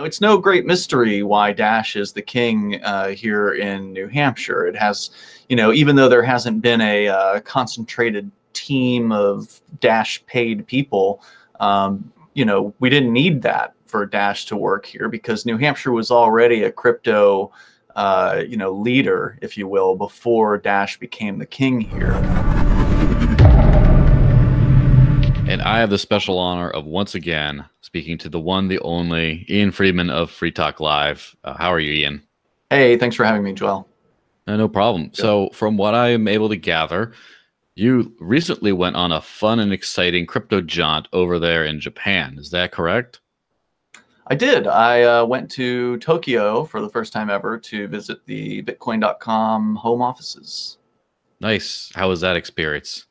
It's no great mystery why Dash is the king here in New Hampshire. It has, even though there hasn't been a concentrated team of Dash paid people, we didn't need that for Dash to work here because New Hampshire was already a crypto, leader, if you will, before Dash became the king here. And I have the special honor of once again speaking to the one, the only Ian Freeman of Free Talk Live. How are you, Ian? Hey, thanks for having me, Joel. No problem. So from what I am able to gather, you recently went on a fun and exciting crypto jaunt over there in Japan. Is that correct? I did. I went to Tokyo for the first time ever to visit the Bitcoin.com home offices. Nice. How was that experience?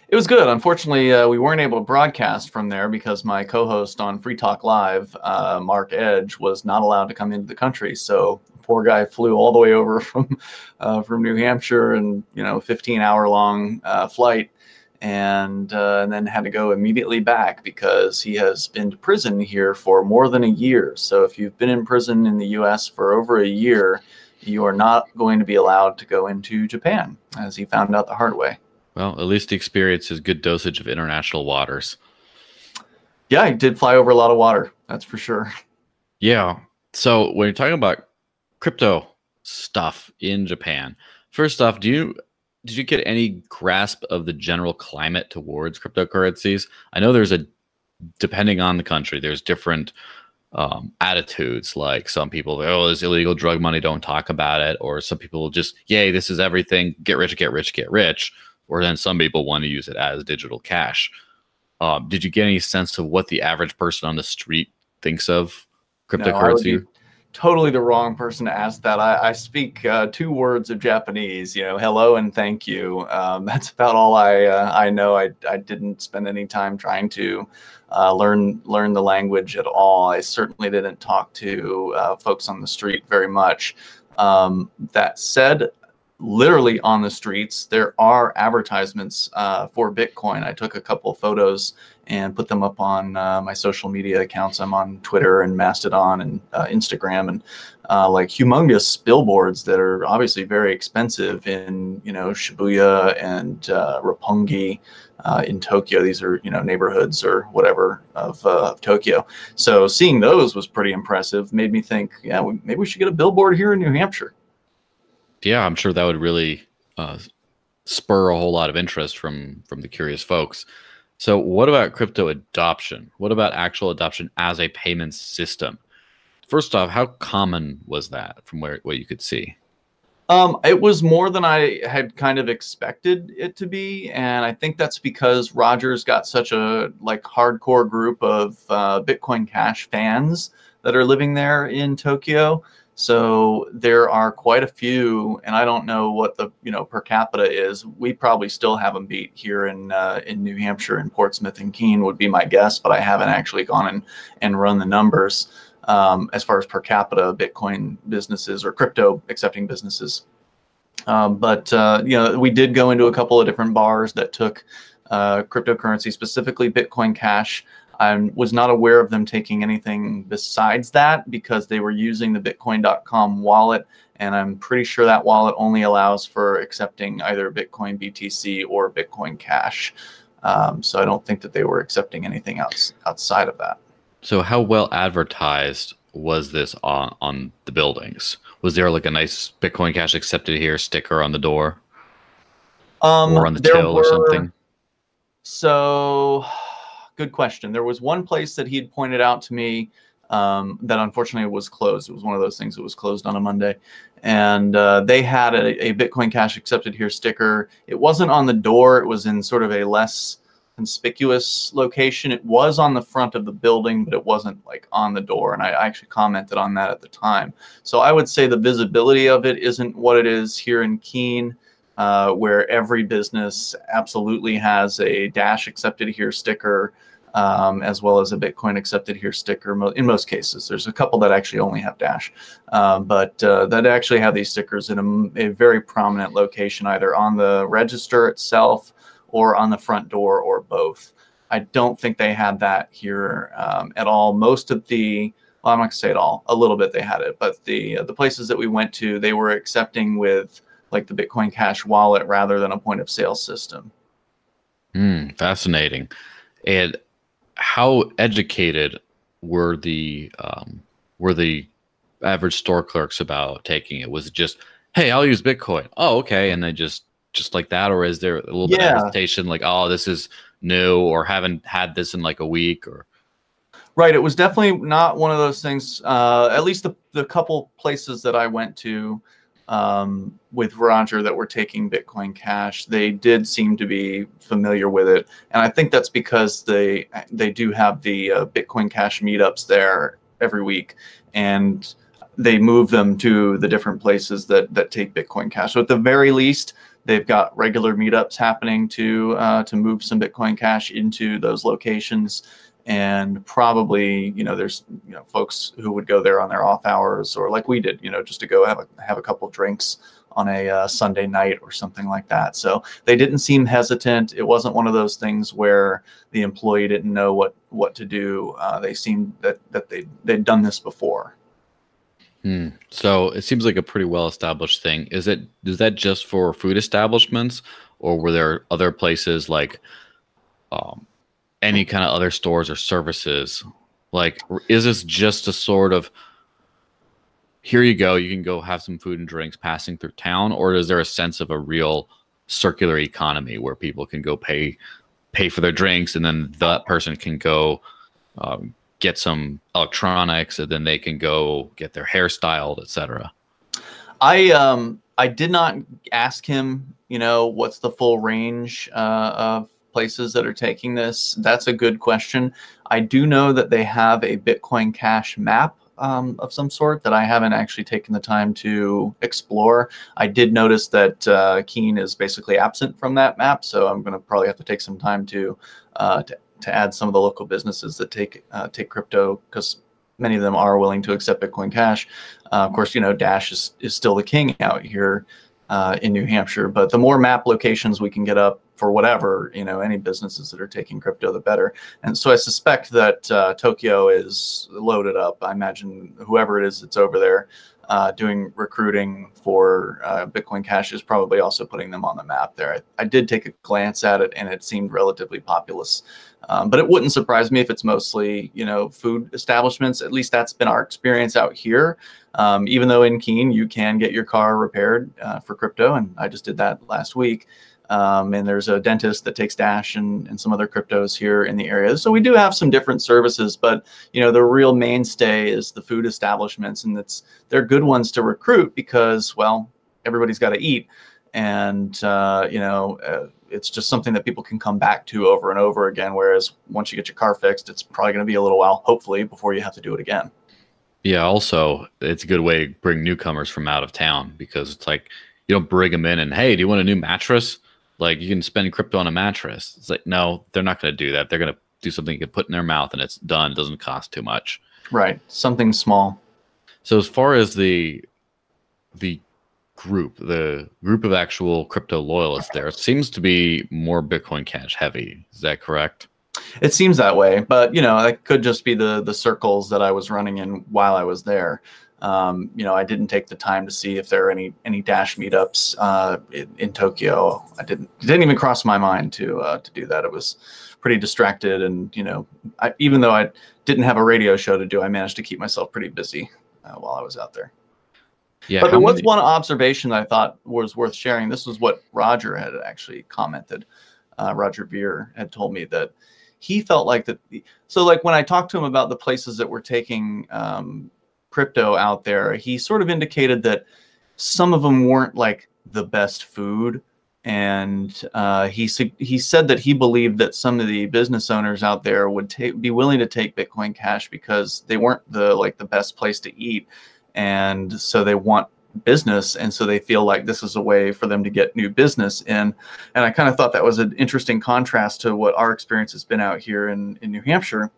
It was good. Unfortunately, we weren't able to broadcast from there because my co-host on Free Talk Live, Mark Edge, was not allowed to come into the country. So the poor guy flew all the way over from New Hampshire, and 15-hour-long flight, and then had to go immediately back because he has been to prison here for more than a year. So if you've been in prison in the U.S. for over a year, you are not going to be allowed to go into Japan, as he found out the hard way. Well, at least the experience is good dosage of international waters. Yeah, I did fly over a lot of water. That's for sure. Yeah. So when you're talking about crypto stuff in Japan, first off, did you get any grasp of the general climate towards cryptocurrencies? I know depending on the country, there's different attitudes. Like some people, oh, it's illegal drug money, don't talk about it. Or some people will just, yay, this is everything, get rich, get rich, get rich. Or then some people want to use it as digital cash. Did you get any sense of what the average person on the street thinks of cryptocurrency? No, I would be totally the wrong person to ask that. I speak 2 words of Japanese, hello and thank you. That's about all I know. I didn't spend any time trying to learn the language at all. I certainly didn't talk to folks on the street very much. That said, literally on the streets, there are advertisements for Bitcoin. I took a couple of photos and put them up on my social media accounts. I'm on Twitter and Mastodon and Instagram, and like humongous billboards that are obviously very expensive in Shibuya and Roppongi in Tokyo. These are neighborhoods or whatever of Tokyo. So seeing those was pretty impressive. Made me think, yeah, maybe we should get a billboard here in New Hampshire. Yeah, I'm sure that would really spur a whole lot of interest from the curious folks. So what about crypto adoption? What about actual adoption as a payment system? First off, how common was that from what you could see? It was more than I had kind of expected it to be. And I think that's because Roger's got such a hardcore group of Bitcoin Cash fans that are living there in Tokyo. So there are quite a few, and I don't know what the per capita is. We probably still have them beat here in New Hampshire, in Portsmouth and Keene would be my guess, but I haven't actually gone and run the numbers as far as per capita Bitcoin businesses or crypto accepting businesses. But we did go into a couple of different bars that took cryptocurrency, specifically Bitcoin Cash. I was not aware of them taking anything besides that because they were using the Bitcoin.com wallet, and I'm pretty sure that wallet only allows for accepting either Bitcoin BTC or Bitcoin Cash. So I don't think that they were accepting anything outside of that. So how well advertised was this on the buildings? Was there like a nice Bitcoin Cash accepted here sticker on the door? Or on the till or something? So... good question. There was one place that he'd pointed out to me that unfortunately was closed. It was one of those things that was closed on a Monday. And they had a Bitcoin Cash accepted here sticker. It wasn't on the door. It was in sort of a less conspicuous location. It was on the front of the building, but it wasn't on the door. And I actually commented on that at the time. So I would say the visibility of it isn't what it is here in Keene, where every business absolutely has a Dash accepted here sticker, as well as a Bitcoin accepted here sticker. In most cases, there's a couple that actually only have Dash, but that actually have these stickers in a very prominent location, either on the register itself or on the front door or both. I don't think they had that here at all. Most of the well, I'm not gonna say it all. A little bit they had it, but the places that we went to, they were accepting with like the Bitcoin Cash wallet rather than a point of sale system. Fascinating. And how educated were the average store clerks about taking it? Was it just, hey, I'll use Bitcoin? Oh, okay, and then just like that, or is there a little bit of Yeah, hesitation, like, oh, this is new, or haven't had this in like a week, or right. It was definitely not one of those things. At least the couple places that I went to with Roger that were taking Bitcoin Cash, they did seem to be familiar with it, and I think that's because they do have the Bitcoin Cash meetups there every week, and they move them to the different places that take Bitcoin Cash. So at the very least, they've got regular meetups happening to move some Bitcoin Cash into those locations. And probably, there's, folks who would go there on their off hours, or like we did, just to go have a couple drinks on a Sunday night or something like that. So they didn't seem hesitant. It wasn't one of those things where the employee didn't know what to do. They seemed that they'd done this before. So it seems like a pretty well established thing. Is that just for food establishments, or were there other places like any kind of other stores or services? Like, is this just a sort of, here you go, you can go have some food and drinks passing through town, or is there a sense of a real circular economy where people can go pay for their drinks, and then that person can go get some electronics, and then they can go get their hair styled, etc.? I did not ask him, what's the full range of places that are taking this. That's a good question. I do know that they have a Bitcoin Cash map of some sort that I haven't actually taken the time to explore. I did notice that Keene is basically absent from that map, so I'm going to probably have to take some time to add some of the local businesses that take crypto, because many of them are willing to accept Bitcoin Cash. Of course, Dash is still the king out here in New Hampshire, but the more map locations we can get up for whatever, any businesses that are taking crypto, the better. And so I suspect that Tokyo is loaded up. I imagine whoever it is that's over there doing recruiting for Bitcoin Cash is probably also putting them on the map there. I did take a glance at it, and it seemed relatively populous. But it wouldn't surprise me if it's mostly, food establishments. At least that's been our experience out here. Even though in Keene you can get your car repaired for crypto, and I just did that last week. And there's a dentist that takes Dash and some other cryptos here in the area. So we do have some different services, but the real mainstay is the food establishments, and they're good ones to recruit because, well, everybody's got to eat, and it's just something that people can come back to over and over again. Whereas once you get your car fixed, it's probably going to be a little while, hopefully, before you have to do it again. Yeah, also, it's a good way to bring newcomers from out of town, because it's like, you don't bring them in and, hey, do you want a new mattress? Like, you can spend crypto on a mattress. It's like, no, they're not going to do that. They're going to do something you can put in their mouth, and it's done. It doesn't cost too much. Right. Something small. So as far as the group of actual crypto loyalists there, it seems to be more Bitcoin Cash heavy. Is that correct? It seems that way, but it could just be the circles that I was running in while I was there. I didn't take the time to see if there are any Dash meetups in Tokyo. It didn't even cross my mind to do that. It was pretty distracted, and even though I didn't have a radio show to do, I managed to keep myself pretty busy while I was out there. Yeah, but there was one observation that I thought was worth sharing. This was what Roger had actually commented. Roger Veer had told me that he felt like that. So like when I talked to him about the places that were taking crypto out there, he sort of indicated that some of them weren't like the best food. And he said that he believed that some of the business owners out there would be willing to take Bitcoin Cash because they weren't the best place to eat. And so they want business, and so they feel like this is a way for them to get new business in. And I kind of thought that was an interesting contrast to what our experience has been out here in New Hampshire,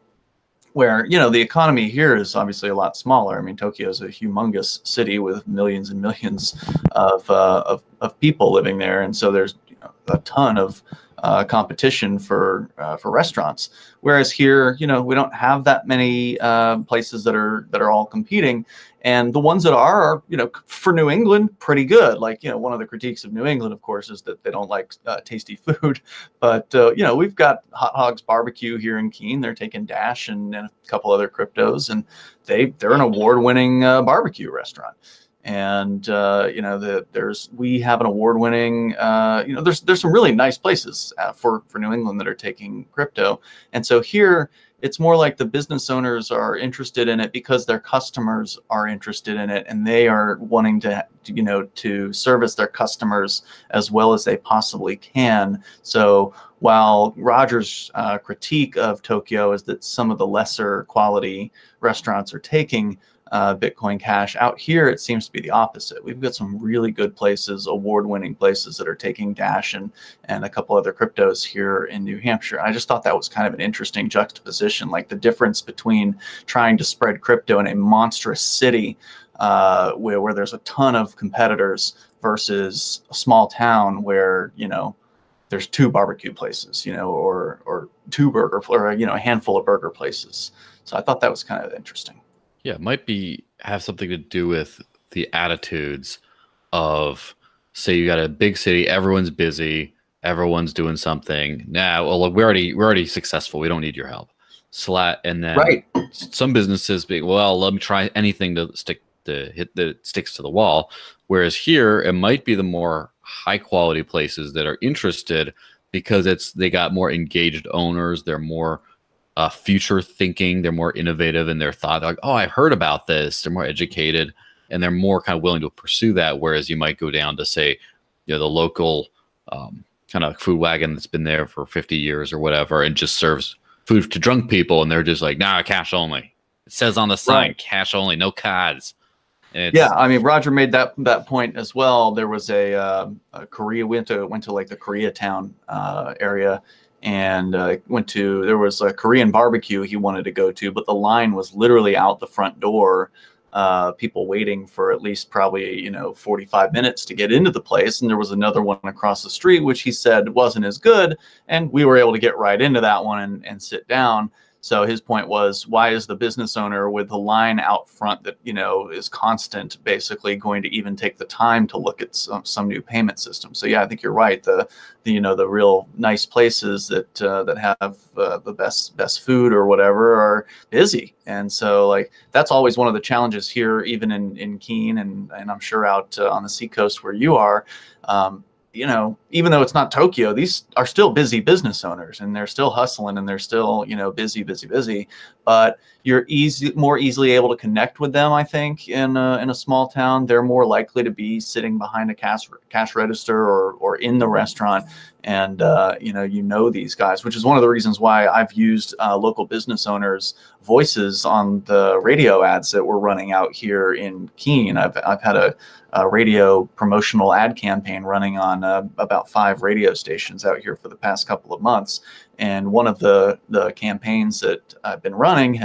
where the economy here is obviously a lot smaller. I mean, Tokyo is a humongous city with millions and millions of people living there, and so there's a ton of competition for restaurants. Whereas here, you know, we don't have that many places that are all competing, and the ones that are, you know, for New England, pretty good. Like, you know, one of the critiques of New England, of course, is that they don't like tasty food. But you know, we've got Hot Hogs Barbecue here in Keene. They're taking Dash and a couple other cryptos, and they're an award-winning barbecue restaurant. And you know, we have an award-winning, you know, there's some really nice places for New England that are taking crypto. And so here it's more like the business owners are interested in it because their customers are interested in it, and they are wanting to, you know, to service their customers as well as they possibly can. So while Roger's critique of Tokyo is that some of the lesser quality restaurants are taking Bitcoin Cash, out here it seems to be the opposite. We've got some really good places, award-winning places that are taking Dash and a couple other cryptos here in New Hampshire. I just thought that was kind of an interesting juxtaposition, like the difference between trying to spread crypto in a monstrous city where there's a ton of competitors versus a small town where, you know, there's 2 barbecue places, you know, or 2 burger, or, you know, a handful of burger places. So I thought that was kind of interesting. Yeah, it might have something to do with the attitudes of, say you got a big city, everyone's busy, everyone's doing something. Now, well, look, we're already successful. We don't need your help. And then Right. Some businesses being, well, let me try anything to hit that sticks to the wall. Whereas here, it might be the more high quality places that are interested because they got more engaged owners. They're more future thinking. They're more innovative in their thought. They're like, oh, I heard about this. They're more educated, and they're more kind of willing to pursue that. Whereas you might go down to, say, you know, the local kind of food wagon that's been there for 50 years or whatever, and just serves food to drunk people, and they're just like, nah, cash only. It says on the sign, right, cash only, no cards. Yeah, I mean, Roger made that point as well. There was a Korea, went to like the Koreatown area, and there was a Korean barbecue he wanted to go to, but the line was literally out the front door, people waiting for at least probably, you know, 45 minutes to get into the place. And there was another one across the street, which he said wasn't as good, and we were able to get right into that one and sit down. So his point was, why is the business owner with the line out front that, you know, is constant, basically going to even take the time to look at some new payment system? So yeah, I think you're right. The you know, the real nice places that have the best food or whatever are busy. And so, like, that's always one of the challenges here, even in Keene, and I'm sure out on the seacoast where you are. You know, even though it's not Tokyo, these are still busy business owners, and they're still hustling, and they're still, you know, busy. But you're more easily able to connect with them, I think, in a small town. They're more likely to be sitting behind a cash register or in the restaurant, and you know these guys, which is one of the reasons why I've used local business owners' voices on the radio ads that we're running out here in Keene. I've had a radio promotional ad campaign running on about 5 radio stations out here for the past couple of months. And one of the campaigns that I've been running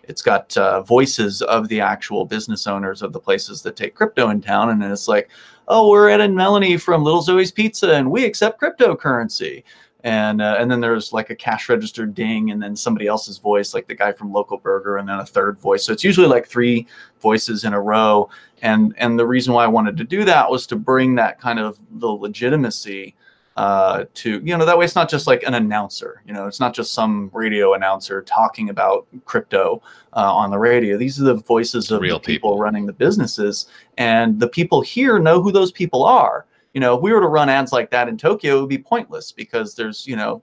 it's got voices of the actual business owners of the places that take crypto in town. And it's like, oh, we're Ed and Melanie from Little Zoe's Pizza, and we accept cryptocurrency. And then there's like a cash register ding, and then somebody else's voice, like the guy from Local Burger, and then a third voice. So it's usually like 3 voices in a row. And the reason why I wanted to do that was to bring that kind of the legitimacy to, you know, that way it's not just like an announcer, you know, it's not just some radio announcer talking about crypto on the radio. These are the voices of real people running the businesses, and the people here know who those people are. You know, if we were to run ads like that in Tokyo, it would be pointless, because there's, you know,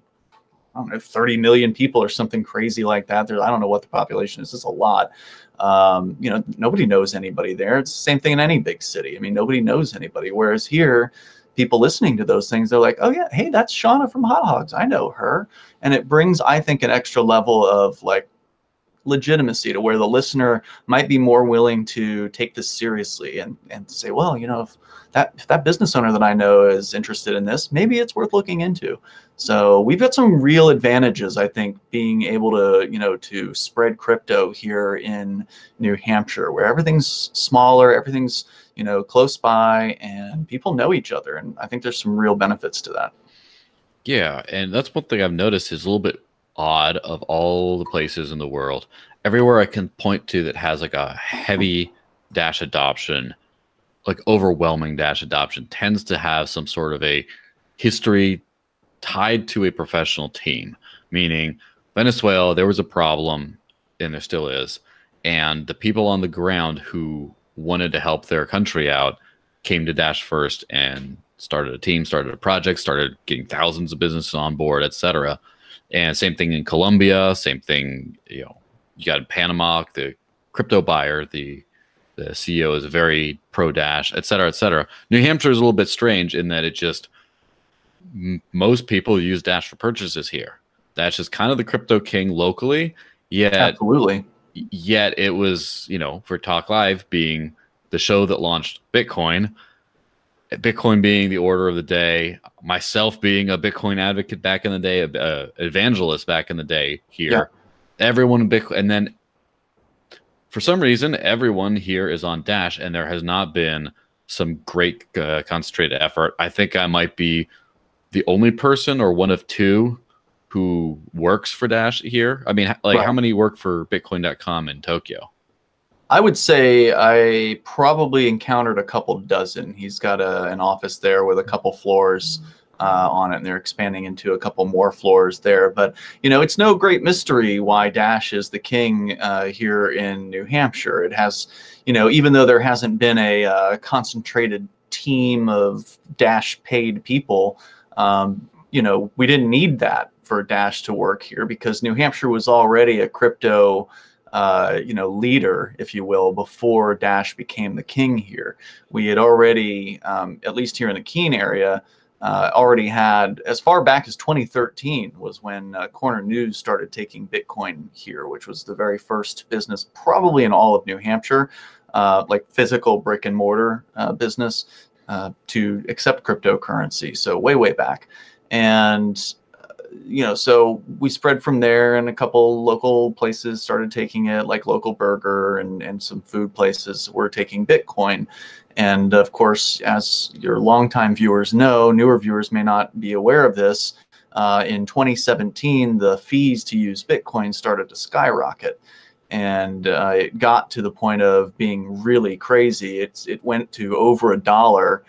I don't know, 30 million people or something crazy like that. I don't know what the population is. It's a lot. You know, nobody knows anybody there. It's the same thing in any big city. I mean, nobody knows anybody. Whereas here, people listening to those things, they're like, oh yeah, hey, that's Shauna from Hot Hogs. I know her. And it brings, I think, an extra level of like legitimacy to where the listener might be more willing to take this seriously and say, well, you know, if that business owner that I know is interested in this, maybe it's worth looking into. So we've got some real advantages, I think, being able to, you know, to spread crypto here in New Hampshire, where everything's smaller, everything's, you know, close by, and people know each other. And I think there's some real benefits to that. Yeah, and that's one thing I've noticed is a little bit odd of all the places in the world. Everywhere I can point to that has like a heavy Dash adoption, like overwhelming Dash adoption, tends to have some sort of a history tied to a professional team. Meaning, Venezuela, there was a problem, and there still is, and the people on the ground who wanted to help their country out came to Dash first and started a team, started a project, started getting thousands of businesses on board, etc. And same thing in Colombia, same thing, you got in Panama, the crypto buyer, the CEO is very pro Dash, et cetera, et cetera. New Hampshire is a little bit strange in that it just most people use Dash for purchases here. Dash is kind of the crypto king locally, yet Absolutely. it was, for Talk Live being the show that launched Bitcoin, Bitcoin being the order of the day, myself being a Bitcoin advocate back in the day, evangelist back in the day here, Yeah. everyone in Bitcoin, and then for some reason, everyone here is on Dash, and there has not been some great concentrated effort. I think I might be the only person or one of two who works for Dash here. I mean, like, Right. how many work for Bitcoin.com in Tokyo? I would say I probably encountered a couple dozen. He's got an office there with a couple floors on it, and they're expanding into a couple more floors there. But, it's no great mystery why Dash is the king here in New Hampshire. It has, even though there hasn't been a concentrated team of Dash paid people, we didn't need that for Dash to work here because New Hampshire was already a crypto leader, if you will, before Dash became the king here. We had already, at least here in the Keene area, already had, as far back as 2013 was when Corner News started taking Bitcoin here, which was the very first business probably in all of New Hampshire, like physical brick and mortar business to accept cryptocurrency. So way back. And so we spread from there, and a couple local places started taking it, like Local Burger and some food places were taking Bitcoin. And of course, as your longtime viewers know, newer viewers may not be aware of this. In 2017, the fees to use Bitcoin started to skyrocket. And it got to the point of being really crazy. It went to over $1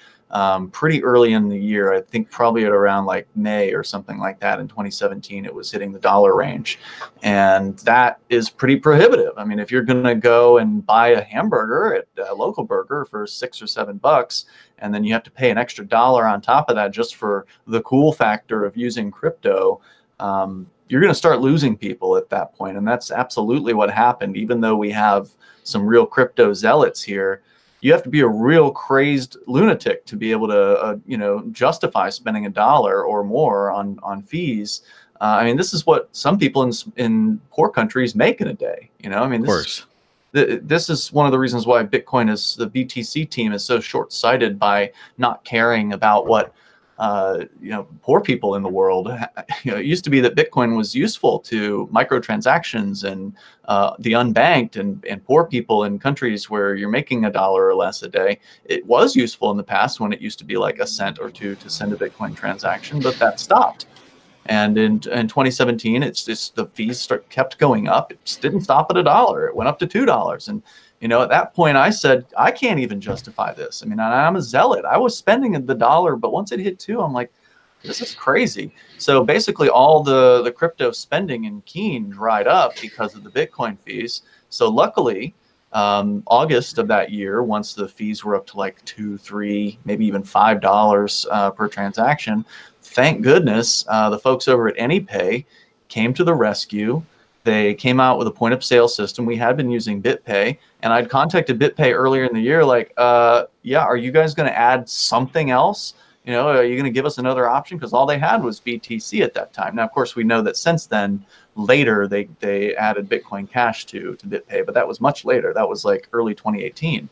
pretty early in the year. I think probably at around like May or something like that in 2017, it was hitting the dollar range. And that is pretty prohibitive. I mean, if you're going to go and buy a hamburger at a Local Burger for $6 or $7, and then you have to pay an extra dollar on top of that just for the cool factor of using crypto, you're going to start losing people at that point. And that's absolutely what happened. Even though we have some real crypto zealots here, you have to be a real crazed lunatic to be able to, justify spending $1 or more on fees. I mean, this is what some people in poor countries make in a day. I mean, Of course. this is one of the reasons why the BTC team is so short-sighted by not caring about what poor people in the world. It used to be that Bitcoin was useful to microtransactions and the unbanked and poor people in countries where you're making $1 or less a day. It was useful in the past when it used to be like a cent or two to send a Bitcoin transaction, but that stopped. And in 2017, the fees kept going up. It just didn't stop at $1. It went up to $2. And at that point, I said, I can't even justify this. I mean, I'm a zealot. I was spending the $1, but once it hit $2, I'm like, this is crazy. So basically, all the crypto spending in Keene dried up because of the Bitcoin fees. So luckily, August of that year, once the fees were up to like $2, $3, maybe even $5 per transaction, thank goodness the folks over at AnyPay came to the rescue. They came out with a point of sale system. We had been using BitPay, and I'd contacted BitPay earlier in the year, like, yeah, are you guys going to add something else? Are you going to give us another option? Because all they had was BTC at that time. Now, of course, we know that since then, later they added Bitcoin Cash to BitPay, but that was much later. That was like early 2018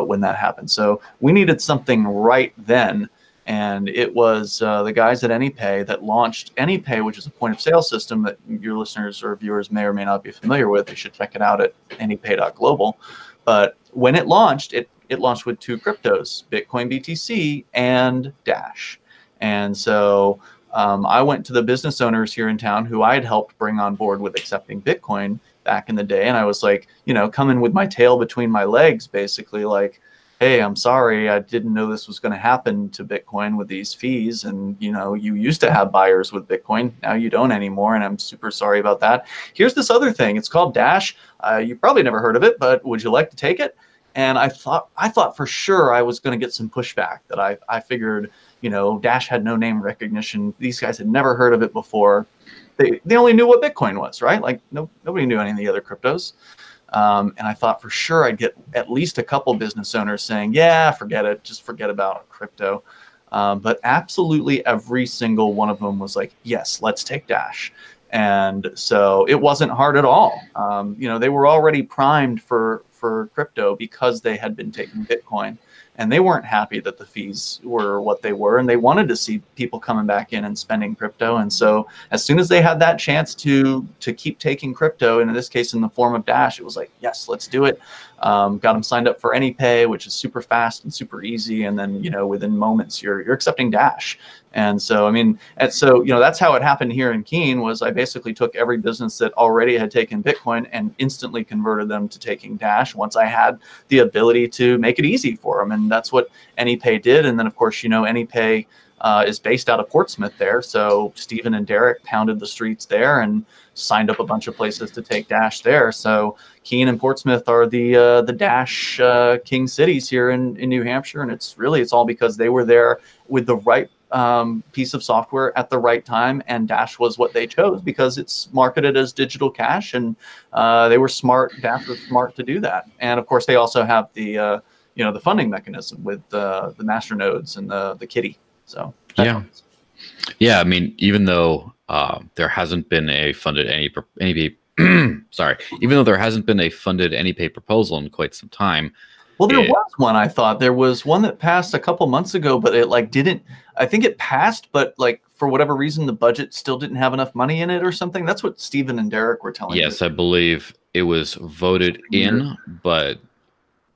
when that happened. So we needed something right then. And it was the guys at AnyPay that launched AnyPay, which is a point of sale system that your listeners or viewers may or may not be familiar with. They should check it out at anypay.global. But when it launched, it launched with two cryptos, Bitcoin BTC and Dash. And so I went to the business owners here in town who I had helped bring on board with accepting Bitcoin back in the day. And I was like, coming with my tail between my legs, basically like, hey, I'm sorry, I didn't know this was going to happen to Bitcoin with these fees. And, you used to have buyers with Bitcoin. Now you don't anymore. And I'm super sorry about that. Here's this other thing. It's called Dash. You probably never heard of it, but would you like to take it? And I thought for sure I was going to get some pushback, that I figured, Dash had no name recognition. These guys had never heard of it before. They only knew what Bitcoin was, right? Like nobody knew any of the other cryptos. And I thought for sure I'd get at least a couple business owners saying, yeah, forget it. Just forget about crypto. But absolutely every single one of them was like, yes, let's take Dash. And so it wasn't hard at all. They were already primed for crypto because they had been taking Bitcoin. And they weren't happy that the fees were what they were, and they wanted to see people coming back in and spending crypto. And so as soon as they had that chance to keep taking crypto, and in this case in the form of Dash, it was like, yes, let's do it. Got them signed up for AnyPay, which is super fast and super easy. And then, within moments, you're accepting Dash. And so, that's how it happened here in Keene. Was I basically took every business that already had taken Bitcoin and instantly converted them to taking Dash once I had the ability to make it easy for them. And that's what AnyPay did. And then, of course, AnyPay is based out of Portsmouth there. So Stephen and Derek pounded the streets there and signed up a bunch of places to take Dash there. So Keene and Portsmouth are the Dash king cities here in New Hampshire. And it's all because they were there with the right piece of software at the right time, and Dash was what they chose because it's marketed as digital cash, and they were smart. Dash was smart to do that, and of course they also have the the funding mechanism with the masternodes and the kitty. So yeah. I mean, even though there hasn't been a funded AnyPay even though there hasn't been a funded AnyPay proposal in quite some time. Well, there was one. I thought there was one that passed a couple months ago, but it didn't. I think it passed, but for whatever reason, the budget still didn't have enough money in it or something. That's what Stephen and Derek were telling me. Yes, I believe it was voted in, but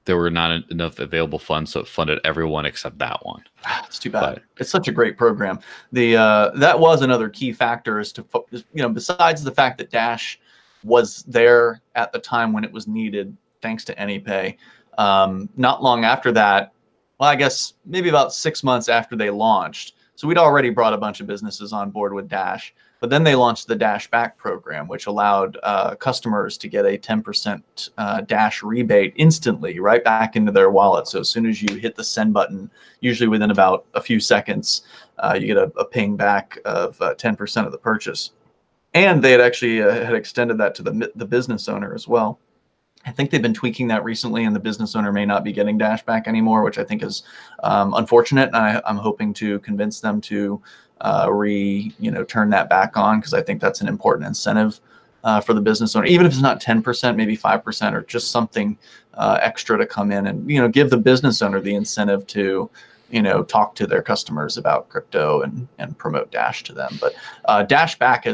there were not enough available funds, so it funded everyone except that one. It's too bad. It's such a great program. That was another key factor is to besides the fact that Dash was there at the time when it was needed, thanks to AnyPay. Not long after that, well, I guess maybe about 6 months after they launched. So we'd already brought a bunch of businesses on board with Dash, but then they launched the Dash Back program, which allowed customers to get a 10% Dash rebate instantly right back into their wallet. So as soon as you hit the send button, usually within about a few seconds, you get a ping back of 10% of the purchase. And they had actually had extended that to the business owner as well. I think they've been tweaking that recently, and the business owner may not be getting Dash back anymore, which I think is unfortunate. And I'm hoping to convince them to turn that back on, because I think that's an important incentive for the business owner, even if it's not 10%, maybe 5%, or just something extra to come in and give the business owner the incentive to talk to their customers about crypto and promote Dash to them. But Dash Back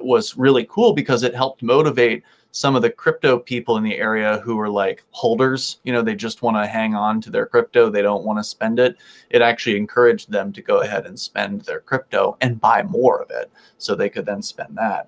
was really cool because it helped motivate some of the crypto people in the area who are like holders. They just want to hang on to their crypto. They don't want to spend it. It actually encouraged them to go ahead and spend their crypto and buy more of it, so they could then spend that.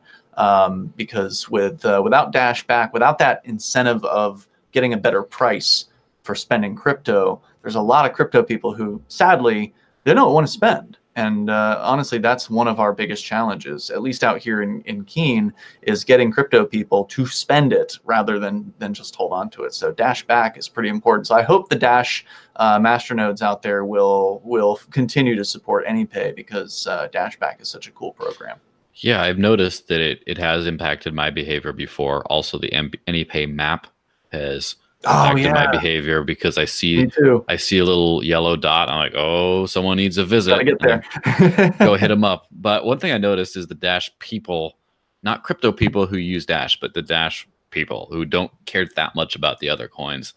Because without Dash Back, without that incentive of getting a better price for spending crypto, there's a lot of crypto people who sadly they don't want to spend. And honestly, that's one of our biggest challenges, at least out here in Keene, is getting crypto people to spend it rather than just hold on to it. So Dash Back is pretty important. So I hope the Dash masternodes out there will continue to support AnyPay, because Dash Back is such a cool program. Yeah, I've noticed that it has impacted my behavior before. Also, the AnyPay map has impacted my behavior, because I see a little yellow dot. I'm like, oh, someone needs a visit. Gotta get there. Go hit them up. But one thing I noticed is the Dash people, not crypto people who use Dash, but the Dash people who don't care that much about the other coins,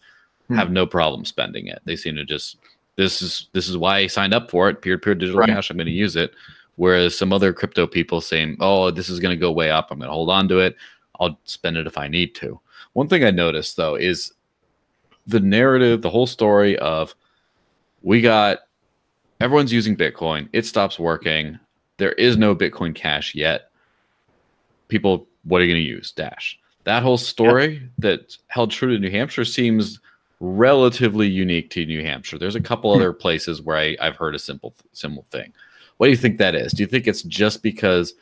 have no problem spending it. They seem to just, this is why I signed up for it, peer-to-peer digital cash, I'm going to use it. Whereas some other crypto people saying, oh, this is going to go way up, I'm going to hold on to it, I'll spend it if I need to. One thing I noticed, though, is the narrative, the whole story of everyone's using Bitcoin, it stops working, there is no Bitcoin Cash yet. People, what are you going to use? Dash. That whole story that held true to New Hampshire seems relatively unique to New Hampshire. There's a couple other places where I've heard a similar thing. What do you think that is? Do you think it's just because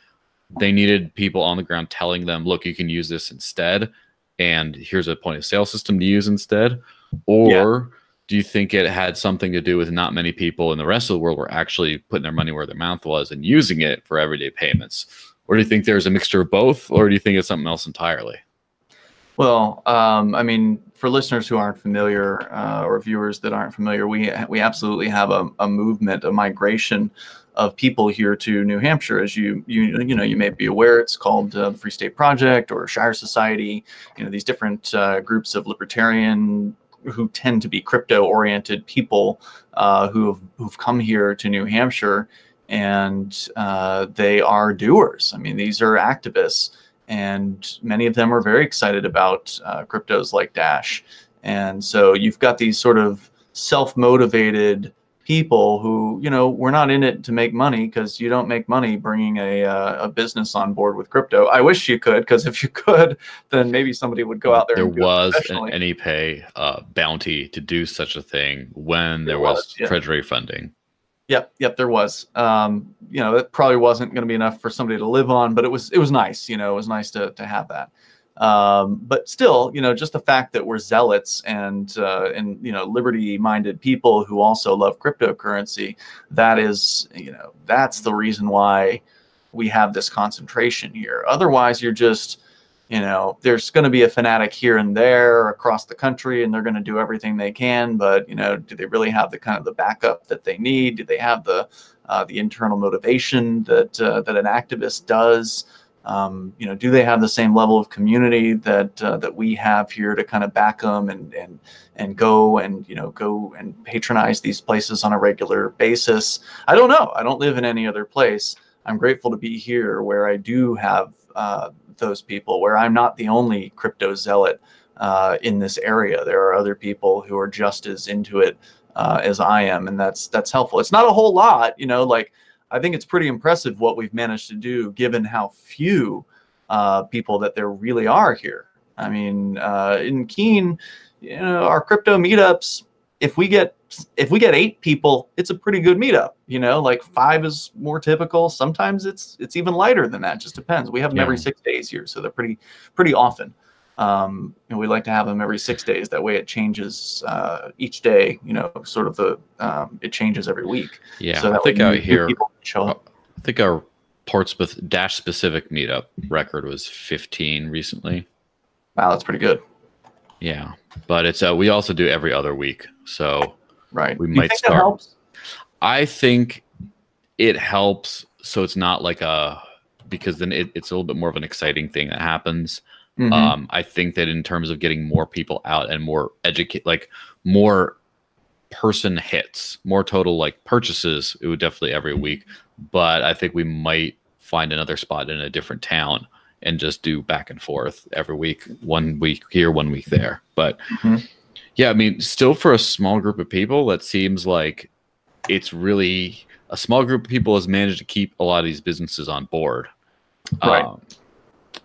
they needed people on the ground telling them, look, you can use this instead, and here's a point of sale system to use instead? Or do you think it had something to do with not many people in the rest of the world were actually putting their money where their mouth was and using it for everyday payments? Or do you think there's a mixture of both, or do you think it's something else entirely? Well, I mean, for listeners who aren't familiar or viewers that aren't familiar, we absolutely have a movement, a migration of people here to New Hampshire. As you may be aware, it's called the Free State Project or Shire Society. These different groups of libertarian who tend to be crypto-oriented people who've come here to New Hampshire, and they are doers. I mean, these are activists. And many of them are very excited about cryptos like Dash. And so you've got these sort of self-motivated people who, we're not in it to make money, because you don't make money bringing a business on board with crypto. I wish you could, because if you could, then maybe somebody would go out there. There and do was it an AnyPay bounty to do such a thing when there was treasury funding. Yep, there was. That probably wasn't going to be enough for somebody to live on, but it was nice. It was nice to have that. But still, just the fact that we're zealots and liberty-minded people who also love cryptocurrency, that is, that's the reason why we have this concentration here. Otherwise, you're just, there's going to be a fanatic here and there across the country, and they're going to do everything they can. But, do they really have the kind of the backup that they need? Do they have the internal motivation that an activist does? Do they have the same level of community that we have here to kind of back them and go and patronize these places on a regular basis? I don't know. I don't live in any other place. I'm grateful to be here where I do have those people, where I'm not the only crypto zealot in this area. There are other people who are just as into it as I am, and that's helpful. It's not a whole lot, I think it's pretty impressive what we've managed to do, given how few people that there really are here. I mean, in Keene, our crypto meetups, if we get 8 people, it's a pretty good meetup. 5 is more typical. Sometimes it's even lighter than that. Just depends. We have them every 6 days here, so they're pretty often. And we like to have them every 6 days. That way it changes each day. Sort of it changes every week. Yeah, so I think out here, show up. I think our Portsmouth Dash specific meetup record was 15 recently. Wow, that's pretty good. Yeah, but it's we also do every other week, so right. We Do might you think start. That helps? I think it helps, so it's not like because then it's a little bit more of an exciting thing that happens. Mm-hmm. I think that in terms of getting more people out and more more person hits, more total purchases, it would definitely every week. But I think we might find another spot in a different town and just do back and forth every week, 1 week here, 1 week there. But yeah, I mean, still for a small group of people, that seems like it's really a small group of people has managed to keep a lot of these businesses on board. Right.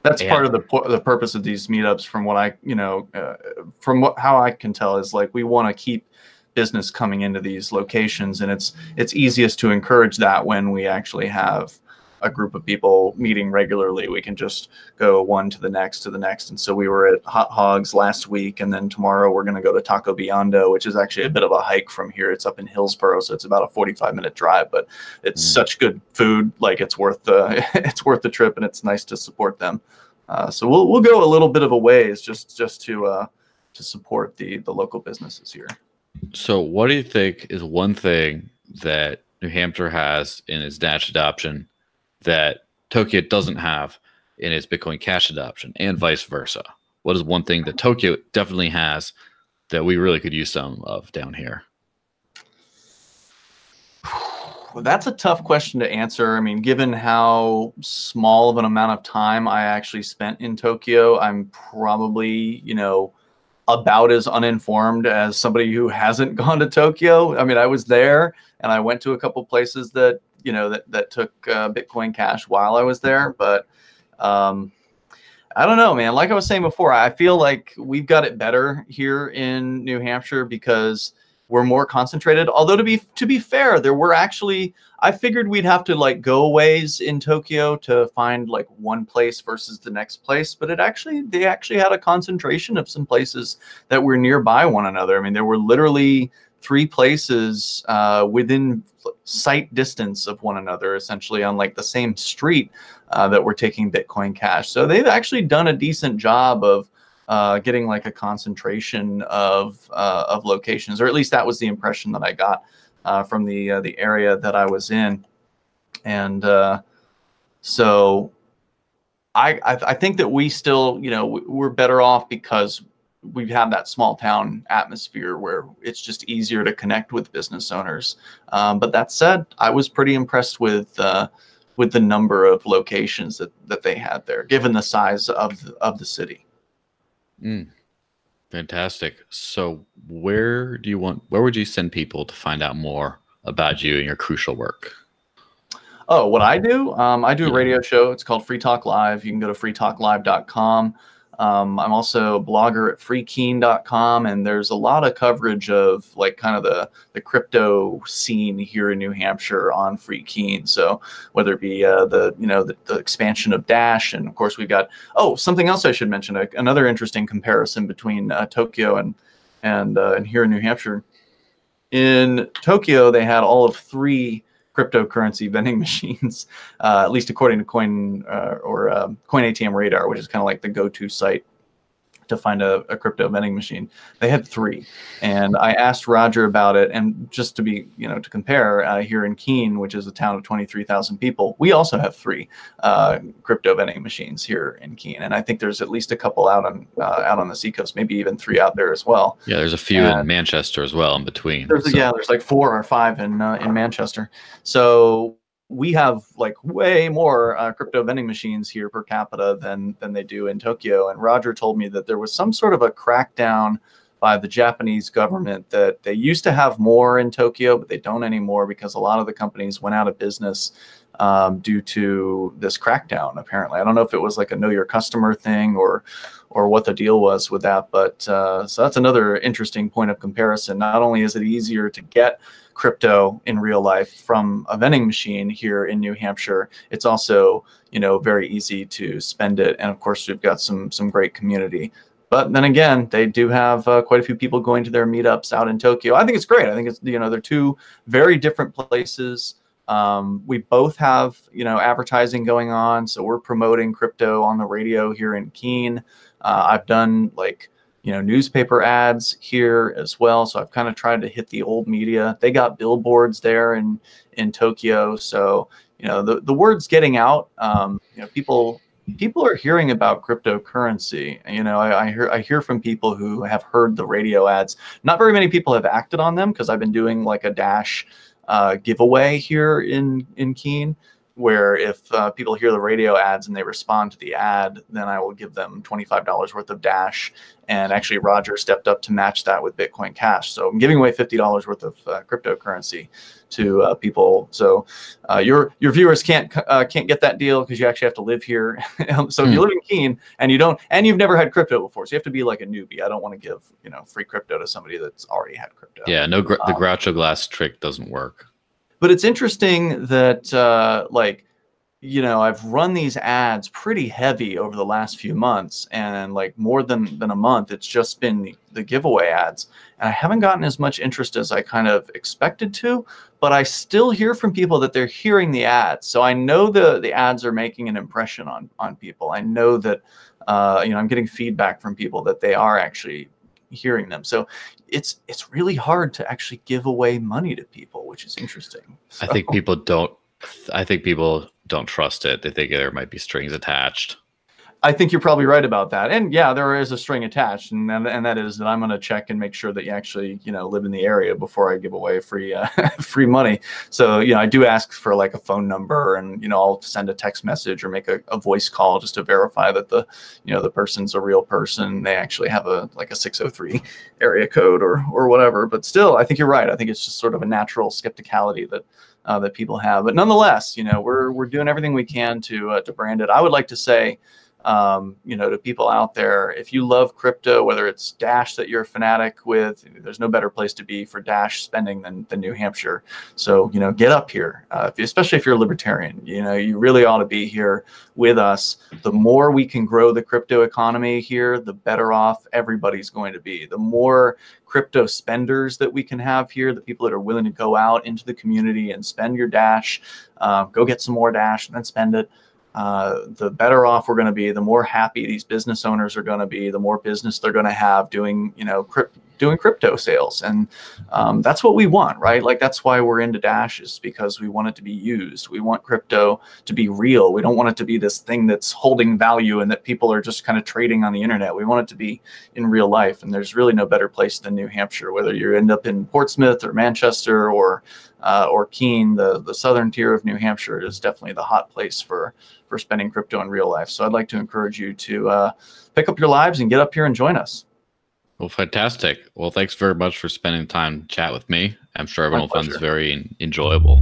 That's part of the purpose of these meetups, from what I, how I can tell, is we want to keep business coming into these locations, and it's easiest to encourage that when we actually have a group of people meeting regularly. We can just go one to the next to the next. And so we were at Hot Hogs last week, and then tomorrow we're going to go to Taco Biondo, which is actually a bit of a hike from here. It's up in Hillsborough, so it's about a 45-minute drive, but it's such good food. It's worth the trip, and it's nice to support them. So we'll go a little bit of a ways just to support the local businesses here. So what do you think is one thing that New Hampshire has in its Dash adoption that Tokyo doesn't have in its Bitcoin Cash adoption, and vice versa? What is one thing that Tokyo definitely has that we really could use some of down here? Well, that's a tough question to answer. I mean, given how small of an amount of time I actually spent in Tokyo, I'm probably, about as uninformed as somebody who hasn't gone to Tokyo. I mean, I was there, and I went to a couple places that that took Bitcoin Cash while I was there. But I don't know, man. Like I was saying before, I feel like we've got it better here in New Hampshire because we're more concentrated. Although to be fair, there were actually, I figured we'd have to like go a ways in Tokyo to find like one place versus the next place, but they actually had a concentration of some places that were nearby one another. I mean, there were literally 3 places within sight distance of one another, essentially on like the same street that were taking Bitcoin Cash. So they've actually done a decent job of getting like a concentration of locations, or at least that was the impression that I got from the area that I was in. And so I think that we still, we're better off because we have that small town atmosphere where it's just easier to connect with business owners. But that said, I was pretty impressed with the number of locations that they had there, given the size of the city. Fantastic. So where would you send people to find out more about you and your crucial work? Oh, what I do? I do a radio show. It's called Free Talk Live. You can go to freetalklive.com. I'm also a blogger at freekeen.com, and there's a lot of coverage of like kind of the crypto scene here in New Hampshire on Freekeen. So whether it be the expansion of Dash, and of course we've got something else I should mention, another interesting comparison between Tokyo and here in New Hampshire. In Tokyo, they had all of 3 cryptocurrency vending machines, at least according to Coin ATM Radar, which is kind of like the go-to site to find a crypto vending machine. They had 3, and I asked Roger about it, and just to be, to compare, here in Keene, which is a town of 23,000 people, we also have 3 crypto vending machines here in Keene, and I think there's at least a couple out on the seacoast, maybe even 3 out there as well. Yeah, there's a few in Manchester as well in between. There's like 4 or 5 in Manchester. So we have like way more crypto vending machines here per capita than they do in Tokyo. And Roger told me that there was some sort of a crackdown by the Japanese government that they used to have more in Tokyo, but they don't anymore because a lot of the companies went out of business due to this crackdown, apparently. I don't know if it was like a know your customer thing or what the deal was with that, but so that's another interesting point of comparison. Not only is it easier to get crypto in real life from a vending machine here in New Hampshire, it's also, very easy to spend it. And of course, we've got some great community. But then again, they do have quite a few people going to their meetups out in Tokyo. I think it's great. I think it's, they're 2 very different places. We both have, advertising going on. So we're promoting crypto on the radio here in Keene. I've done like, newspaper ads here as well. So I've kind of tried to hit the old media. They got billboards there in Tokyo. So, the word's getting out. People are hearing about cryptocurrency. I hear from people who have heard the radio ads. Not very many people have acted on them because I've been doing like a Dash giveaway here in Keene, where if people hear the radio ads and they respond to the ad, then I will give them $25 worth of Dash. And actually, Roger stepped up to match that with Bitcoin Cash. So I'm giving away $50 worth of cryptocurrency to people. So your viewers can't get that deal because you actually have to live here. So if you live in Keene and you've never had crypto before, so you have to be like a newbie. I don't want to give free crypto to somebody that's already had crypto. Yeah, the Groucho Glass trick doesn't work. But it's interesting that I've run these ads pretty heavy over the last few months, and like more than a month, it's just been the giveaway ads. And I haven't gotten as much interest as I kind of expected to, but I still hear from people that they're hearing the ads. So I know the ads are making an impression on people. I know that, I'm getting feedback from people that they are actually hearing them. So it's really hard to actually give away money to people, which is interesting. So. I think people don't trust it. They think there might be strings attached. I think you're probably right about that. And yeah, there is a string attached, and that is that I'm going to check and make sure that you actually, live in the area before I give away free money. So, I do ask for like a phone number, and, I'll send a text message or make a voice call just to verify that the person's a real person. They actually have a 603 area code or whatever. But still, I think you're right. I think it's just sort of a natural skepticality that that people have. But nonetheless, we're doing everything we can to brand it. I would like to say, to people out there, if you love crypto, whether it's Dash that you're a fanatic with, there's no better place to be for Dash spending than New Hampshire. So, get up here, especially if you're a libertarian. You really ought to be here with us. The more we can grow the crypto economy here, the better off everybody's going to be. The more crypto spenders that we can have here, the people that are willing to go out into the community and spend your Dash, go get some more Dash and then spend it. The better off we're going to be, the more happy these business owners are going to be, the more business they're going to have doing, doing crypto sales. And that's what we want, right? Like, that's why we're into Dash, is because we want it to be used. We want crypto to be real. We don't want it to be this thing that's holding value and that people are just kind of trading on the internet. We want it to be in real life. And there's really no better place than New Hampshire, whether you end up in Portsmouth or Manchester or Keene. The southern tier of New Hampshire is definitely the hot place for spending crypto in real life. So I'd like to encourage you to pick up your lives and get up here and join us. Well, fantastic. Well, thanks very much for spending time to chat with me. I'm sure everyone will find this very enjoyable.